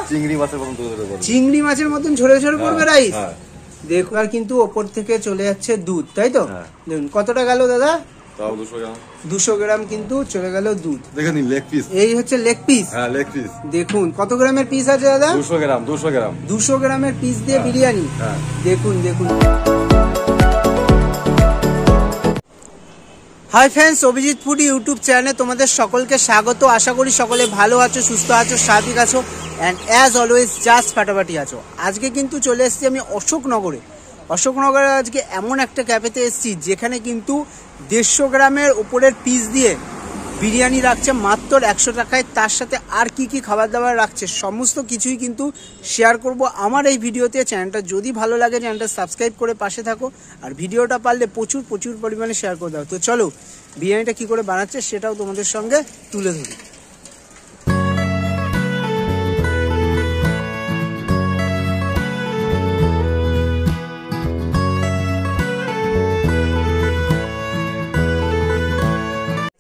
চিংড়ি মাছের মতন ঝরে ঝরে পড়বে, চিংড়ি মাছের মতন ঝরে ঝরে পড়বে রাইস। দেখো আর কিন্তু ওপর থেকে চলে যাচ্ছে দুধ, তাই তো? দেখুন কতটা গেল দাদা? 200 গ্রাম কিন্তু চলে গেল দুধ। দেখেন লেগ পিস, এই হচ্ছে লেগ পিস। হ্যাঁ লেগ পিস। দেখুন কত গ্রামের পিস আছে দাদা? 200 গ্রাম। 200 গ্রামের পিস দিয়ে বিরিয়ানি। দেখুন দেখুন। Hi friends, Abhijit food YouTube চ্যানেলে তোমাদের সকলকে স্বাগত। আশা করি সকলে ভালো আছো, সুস্থ আছো, স্বাভাবিক আছো অ্যান্ড অ্যাজ অলওয়েজ জাস্ট ফাটাফাটি আছো। আজকে কিন্তু চলে এসেছি আমি অশোকনগরে। আজকে এমন একটা ক্যাফেতে এসেছি যেখানে কিন্তু 150 গ্রামের উপরের পিস দিয়ে বিরিয়ানি রাখছে মাত্র 100 টাকায়। তার সাথে আর কি কি খাবার দাবার রাখছে সমস্ত কিছুই কিন্তু শেয়ার করব আমার এই ভিডিওতে। চ্যানেলটা যদি ভালো লাগে চ্যানেলটা সাবস্ক্রাইব করে পাশে থাকো, আর ভিডিওটা পারলে প্রচুর পরিমাণে শেয়ার করে দাও। তো চলো বিরিয়ানিটা কি করে বানাচ্ছে সেটাও তোমাদের সঙ্গে তুলে ধরি।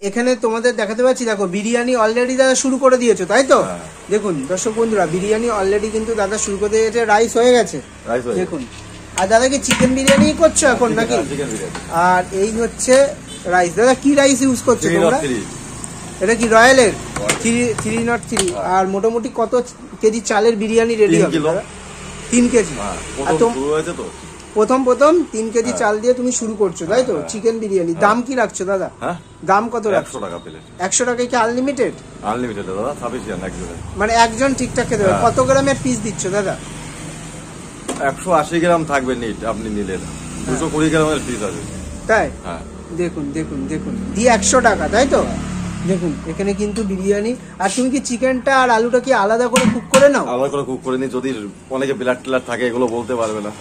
এখানে তোমাদের দেখাতে পাচ্ছি, দেখো বিরিয়ানি অলরেডি দাদা শুরু করে দিয়েছো, তাই তো? দেখুন দর্শক বন্ধুরা, বিরিয়ানি অলরেডি কিন্তু দাদা শুরু করে দিয়েছে। রাইস হয়ে গেছে দেখুন। আর দাদা কি চিকেন বিরিয়ানি করছো এখন নাকি? আর এই হচ্ছে রাইস। দাদা কি রাইস ইউজ করছো তোমরা? এটা কি রয়্যালের 303? আর মোটামুটি কত কেজি চালের বিরিয়ানি রেডি হবে? 3 কেজি। প্রথম 3 কেজি চাল দিয়ে তুমি শুরু করছো, তাই তো? চিকেন বিরিয়ানি দাম কি রাখছো দাদা? দাম কত রাখছো? 100 টাকা প্লেট। 100 টাকায় কি আনলিমিটেড? আনলিমিটেড দাদা, সাফিসিয়েন্ট একজন, মানে একজন ঠিকঠাক খেতে পারে। কত গ্রামের পিস দিচ্ছ দাদা? 180 গ্রাম থাকবে নিট, আপনি নিলেন 220 গ্রামের পিস আছে, তাই? দেখুন দেখুন দেখুন, দিয়ে 100 টাকা, তাই তো? দেখুন এখানে কিন্তু বিরিয়ানি। আর তুমি কি চিকেনটা আর আলুটা কি আলাদা করে কুক করে নাও? আলাদা করে কুক করে নি, যদি অনেকে ব্লাড টিলার থাকে এগুলো বলতে পারবে না।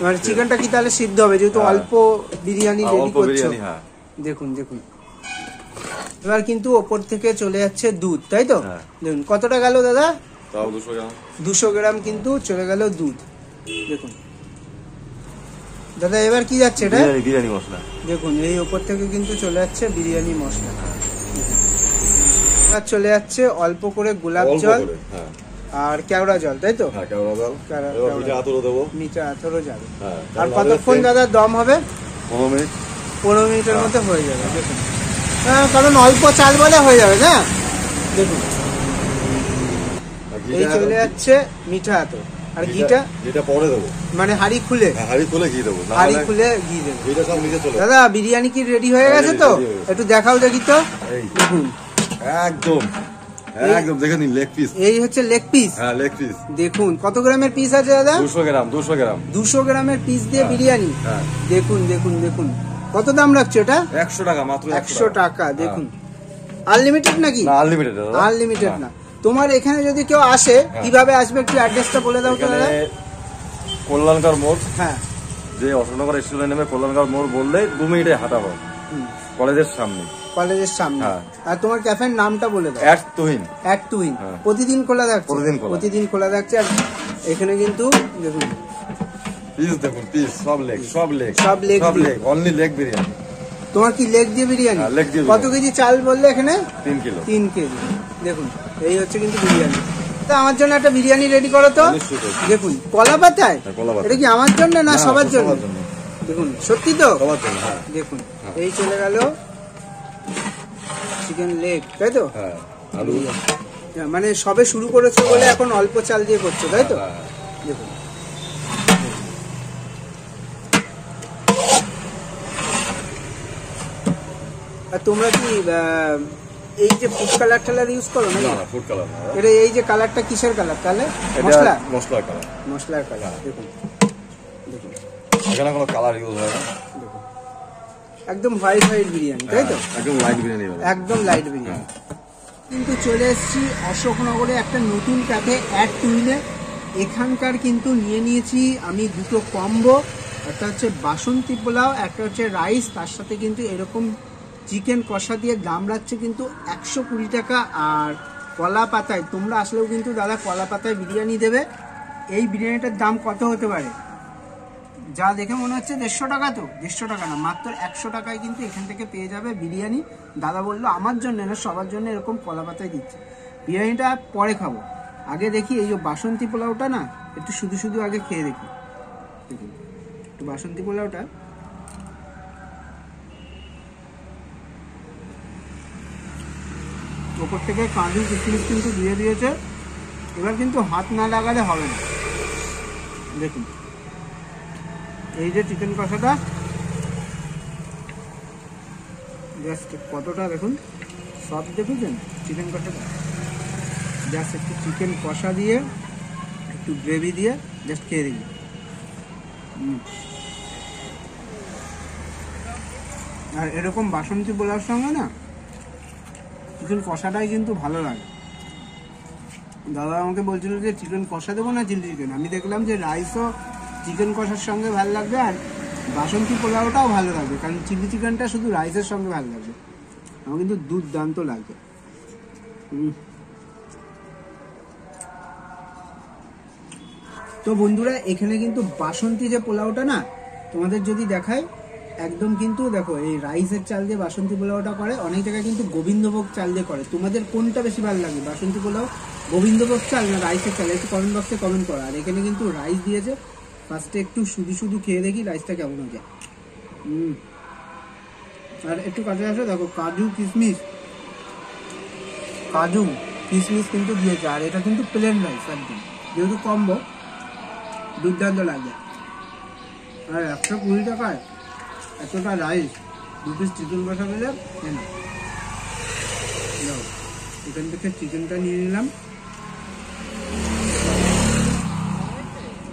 মানে চিকেনটা কি তাহলে সিদ্ধ হবে যেহেতু অল্প বিরিয়ানি রেডি করছো? দেখুন দেখুন, এবার কিন্তু ওপর থেকে চলে যাচ্ছে দুধ, তাই তো? দেখুন কতটা গেল দাদা? 200 গ্রাম কিন্তু চলে গেল দুধ। দেখুন দাদা এবার কি যাচ্ছে এটা? বিরিয়ানি মশলা। দেখুন এই ওপর থেকে কিন্তু চলে যাচ্ছে বিরিয়ানি মশলা। এবার চলে যাচ্ছে অল্প করে গোলাপ জল আর কেওড়া জল, তাই তো? মিঠা আতরও যাবে। আর কতক্ষণ দাদা দম হবে? 15 মিনিটের মধ্যে হয়ে যাবে। দেখুন কারণ অল্প চাল বলে হয়ে যাবে না। দেখুন এই চলে যাচ্ছে মিঠা আতর। আর ঘিটা পরে দেবো, মানে হাঁড়ি খুলে ঘি দেবো, দাদা বিরিয়ানি কি রেডি হয়ে গেছে তো? একটু দেখাও দেখি তো। দেখুন একদম একদম দেখেন লেগ পিস, এই হচ্ছে লেগ পিস। হ্যাঁ লেগ পিস। দেখুন কত গ্রামের পিস আছে দাদা? 200 গ্রাম। 200 গ্রামের পিস দিয়ে বিরিয়ানি। দেখুন দেখুন দেখুন, কত দাম রাখছো এটা? 100 টাকা মাত্র। 100 টাকা। দেখুন আনলিমিটেড নাকি? না আনলিমিটেড দাদা, আনলিমিটেড না। তোমার এখানে যদি কেউ আসে কিভাবে আসবে একটু অ্যাড্রেসটা বলে দাও তো দাদা। কল্যাণগড় মোড়, যে অশোকনগর স্টেশনে নেমে কল্যাণগড় মোড় বললে 2 মিনিটে হাঁটা হয় কলেজের সামনে। আর তোমার ক্যাফের নামটা বলে দাও। এক তুহিন। প্রতিদিন খোলা থাকছে? প্রতিদিন খোলা থাকছে। আর এখানে কিন্তু দেখুন পিস, দেখুন পিস সব লেগ অনলি লেগ বিরিয়ানি। তোমার কি লেগ দিয়ে বিরিয়ানি? কত কেজি চাল বললে এখানে? 3 কেজি। দেখুন এই হচ্ছে কিন্তু বিরিয়ানি। তা আমার জন্য একটা বিরিয়ানি রেডি করো তো। দেখুন কলা পাতায়, এটা কি আমার জন্য না সবার জন্য? দেখুন সত্যি তো? দেখুন এই চলে গেল চিকেন লেগ, তাই তো? মানে সবে শুরু করেছো বলে এখন অল্প চাল দিয়ে করছো, তাই তো? দেখুন আর তোমরা কি এই যে ফুড কালার টালার ইউজ করো না? ফুড কালার এটা এই যে কালারটা কিসের কালার তাহলে? মশলার কালার। দেখুন দেখুন এখানে কোনো কালার ইউজ হয় না, একদম হোয়াইট বিরিয়ানি, তাই তো? একদম লাইট বিরিয়ানি, একদম লাইট বিরিয়ানি। কিন্তু চলে এসেছি অশোকনগরে একটা নতুন ক্যাফে @2ইনে। এখানকার কিন্তু নিয়েছি আমি দুটো কম্বো, একটা হচ্ছে বাসন্তী পোলাও, একটা হচ্ছে রাইস, তার সাথে কিন্তু এরকম চিকেন কষা দিয়ে দাম রাখছে কিন্তু 120 টাকা। আর কলা পাতায় তোমরা আসলেও কিন্তু দাদা কলা পাতায় বিরিয়ানি দেবে। এই বিরিয়ানিটার দাম কত হতে পারে? যা দেখে মনে হচ্ছে 150 টাকা, তো 150 টাকা না, মাত্র 100 টাকায় কিন্তু এখান থেকে পেয়ে যাবে বিরিয়ানি। দাদা বললো আমার জন্য না সবার জন্য এরকম কলা পাতায় দিচ্ছে। বিরিয়ানিটা পরে খাবো, আগে দেখি এই যে বাসন্তী পোলাওটা না একটু শুধু শুধু আগে খেয়ে দেখি। দেখুন একটু বাসন্তী পোলাওটা ওপর থেকে কাজু কিশমিশ কিন্তু দিয়ে দিয়েছে। এবার কিন্তু হাত না লাগালে হবে না। দেখুন এই যে চিকেন কষাটা জাস্ট কতটা দেখুন সব দেখুছেন চিকেন কষাটা। জাস্ট একটু চিকেন কষা দিয়ে একটু গ্রেভি দিয়ে জাস্ট খেয়ে দিই। আর এরকম বাসন্তী পোলাওর সঙ্গে না চিকেন কষাটাই কিন্তু ভালো লাগে। দাদা আমাকে বলছিল যে চিকেন কষা দেবো না চিলি চিকেন, আমি দেখলাম যে রাইসও চিকেন কষার সঙ্গে ভালো লাগবে আর বাসন্তী পোলাওটাও ভালো লাগবে, কারণ চিলি চিকেনটা শুধু রাইসের সঙ্গে ভালো লাগবে। আমার কিন্তু দুর্দান্ত লাগবে। তো বন্ধুরা এখানে কিন্তু বাসন্তী যে পোলাওটা না তোমাদের যদি দেখায় একদম কিন্তু দেখো এই রাইসের চাল দিয়ে বাসন্তী পোলাওটা করে, অনেক জায়গায় কিন্তু গোবিন্দভোগ চাল দিয়ে করে। তোমাদের কোনটা বেশি ভালো লাগে, বাসন্তী পোলাও গোবিন্দভোগ চাল না রাইসের চাল, একটু কমেন্ট বক্সে কমেন্ট করো। আর এখানে কিন্তু রাইস দিয়েছে, ফার্স্টে একটু শুধু শুধু খেয়ে দেখি রাইসটা কেমন হয়ে যায়। আর একটু কাছে আসো, দেখো কাজু কিশমিশ কিন্তু দিয়েছে। আর এটা কিন্তু প্লেন রাইস একদম, যেহেতু কম্বো দুর্দান্ত লাগবে। আর 120 টাকায় এতটা রাইস, 2 পিস চিকেন কষা দিলে না। এখান থেকে চিকেনটা নিয়ে নিলাম।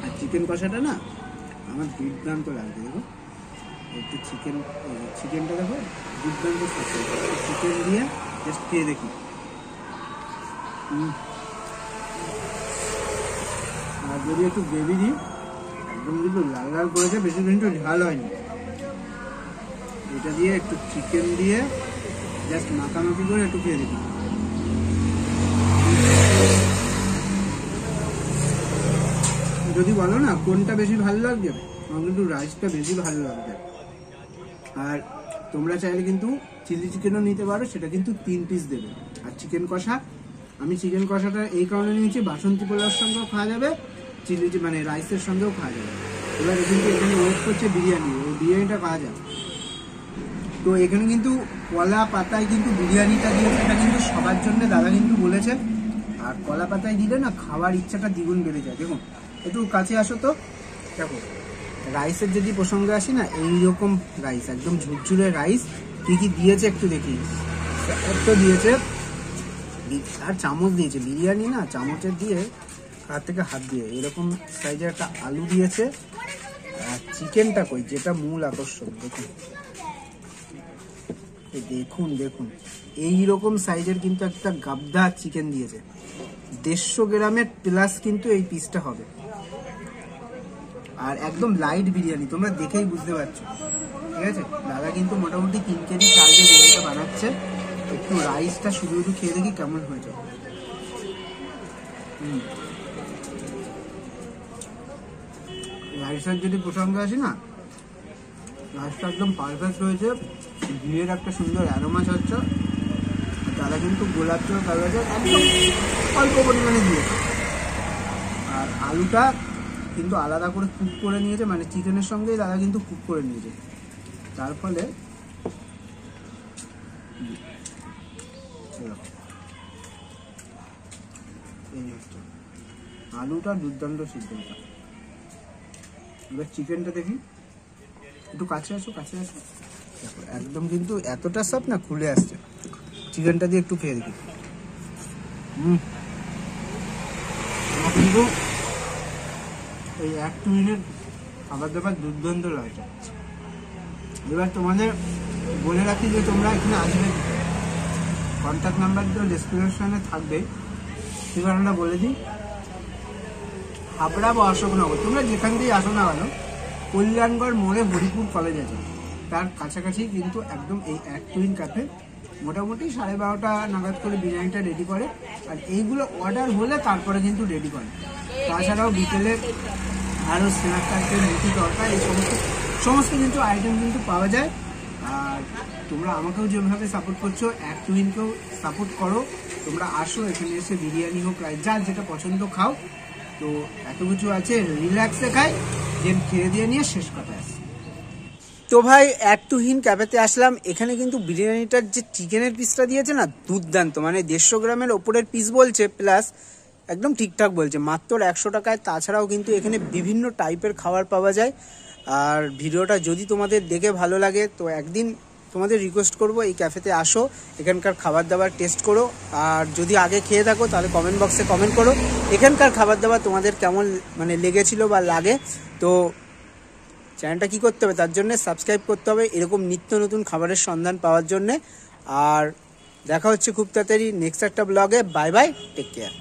আর চিকেন কষাটা না আমার দুর্দান্ত লাগবে। দেখো একটু চিকেনটা দেখো দুর্দান্ত চিকেন দিয়ে জাস্ট খেয়ে দেখি। আর যদি একটু গ্রেভি দিই একদম কিন্তু লাল লাল করেছে, বেশি কিন্তু ঝাল হয়নি। এটা দিয়ে একটু চিকেন দিয়ে জাস্ট মাখামাখি করে একটু খেয়ে দিই। যদি বলো না কোনটা বেশি ভালো লাগবে, আমার কিন্তু রাইসটা বেশি ভালো লাগবে। আর তোমরা চাইলে কিন্তু চিলি চিকেনও নিতে পারো, সেটা কিন্তু 3 পিস দেবে। আর চিকেন কষা, আমি চিকেন কষাটা এই কারণে নিয়েছি, বাসন্তী পোলাওর সঙ্গেও খাওয়া যাবে, মানে রাইসের সঙ্গেও খাওয়া যাবে। এবার কিন্তু এখানে ওয়েট করছে বিরিয়ানি, ওই বিরিয়ানিটা খাওয়া যাবে। তো এখানে কিন্তু কলা পাতায় কিন্তু বিরিয়ানিটা দিয়েছে, এটা কিন্তু সবার জন্য দাদা কিন্তু বলেছে। আর কলা পাতায় দিলে না খাওয়ার ইচ্ছাটা দ্বিগুণ বেড়ে যায়। দেখুন একটু কাছে আসো তো, দেখো রাইসের যদি প্রসঙ্গে আসি না, এইরকম রাইস একদম ঝুরঝুরে রাইস। কি কি দিয়েছে একটু দেখি। একটু দিয়েছে আর চামচ দিয়েছে, বিরিয়ানি না চামচের দিয়ে হাত থেকে হাত দিয়ে এরকম সাইজের একটা আলু দিয়েছে। আর চিকেনটা কই, যেটা মূল আকর্ষণ, দেখুন এইরকম সাইজের কিন্তু একটা গাবদা চিকেন দিয়েছে। 150 গ্রামের প্লাস কিন্তু এই পিসটা হবে। আর একদম লাইট বিরিয়ানি, তোমরা দেখেই বুঝতে পারছো। ঠিক আছে, দাদা কিন্তু মোটামুটি 3 কেজি চাল দিয়ে বিরিয়ানিটা বানাচ্ছে। একটু রাইসটা শুধু শুধু খেয়ে দেখি কেমন হয়েছে। রাইসের যদি প্রসঙ্গে আসি না, রাইসটা একদম পারফেক্ট হয়েছে। ঘিয়ের একটা সুন্দর অ্যারোমা হচ্ছে। দাদা কিন্তু গোলাপ জল কাগজে একদম অল্প পরিমাণে দিয়েছে। আর আলুটা কিন্তু আলাদা করে কুক করে নিয়েছে, মানে চিকেনের সঙ্গেই দাদা কিন্তু কুক করে নিয়েছে। তার ফলে আলুটা দুর্দান্ত সিদ্ধ। এবার চিকেনটা দেখি, একটু কাছে আসো। দেখো একদম কিন্তু এতটা সব না খুলে আসছে। চিকেনটা দিয়ে একটু খেয়ে দেখি। কিন্তু এই 1-2 মিনিট খাবার দাবার দুর্দান্ত লাগছে। এবার তোমাদের বলে রাখি যে তোমরা এখানে আসবে, কন্ট্যাক্ট নাম্বার তো ডেসক্রিপশনে থাকবে, ঠিকানাটা বলে দিই। হাবড়া বা অশোকনগর, তোমরা যেখান থেকেই আসো না কেন, কল্যাণগড় মোড়ে হরিপুর কলেজ আছে, তার কাছাকাছি কিন্তু একদম এই এক টুইন ক্যাফে। মোটামুটি 12:30 নাগাদ করে বিরিয়ানিটা রেডি করে। আর এইগুলো অর্ডার হলে তারপরে কিন্তু রেডি করে। তাছাড়াও বিকেলে আরও স্ন্যাক্স আইটেম, রুটি তরকা, এই সমস্ত কিন্তু আইটেম কিন্তু পাওয়া যায়। আর তোমরা আমাকেও যেভাবে সাপোর্ট করছো, এক টুইনকেও সাপোর্ট করো। তো তোমরা আসো, এখানে এসে বিরিয়ানি হোক যার যেটা পছন্দ খাও। তো এত কিছু আছে, রিল্যাক্সে খাই, দেন খেয়ে দিয়ে নিয়ে শেষ কথা আছে। তো ভাই একটুহীন ক্যাফেতে আসলাম। এখানে কিন্তু বিরিয়ানিটার যে চিকেনের পিসটা দিয়েছে না, দুর্দান্ত, মানে 150 গ্রামের ওপরের পিস বলছে, প্লাস একদম ঠিকঠাক বলছে, মাত্র 100 টাকায়। তাছাড়াও কিন্তু এখানে বিভিন্ন টাইপের খাবার পাওয়া যায়। আর ভিডিওটা যদি তোমাদের দেখে ভালো লাগে তো একদিন তোমাদের রিকোয়েস্ট করব এই ক্যাফেতে আসো, এখানকার খাবার দাবার টেস্ট করো। আর যদি আগে খেয়ে থাকো তাহলে কমেন্ট বক্সে কমেন্ট করো এখানকার খাবার দাবার তোমাদের কেমন মানে লেগেছিল বা লাগে। তো চ্যানেলটা কী করতে হবে, তার জন্য সাবস্ক্রাইব করতে হবে এরকম নিত্য নতুন খাবারের সন্ধান পাওয়ার জন্যে। আর দেখা হচ্ছে খুব তাড়াতাড়ি নেক্সট একটা ব্লগে। Bye bye, take care.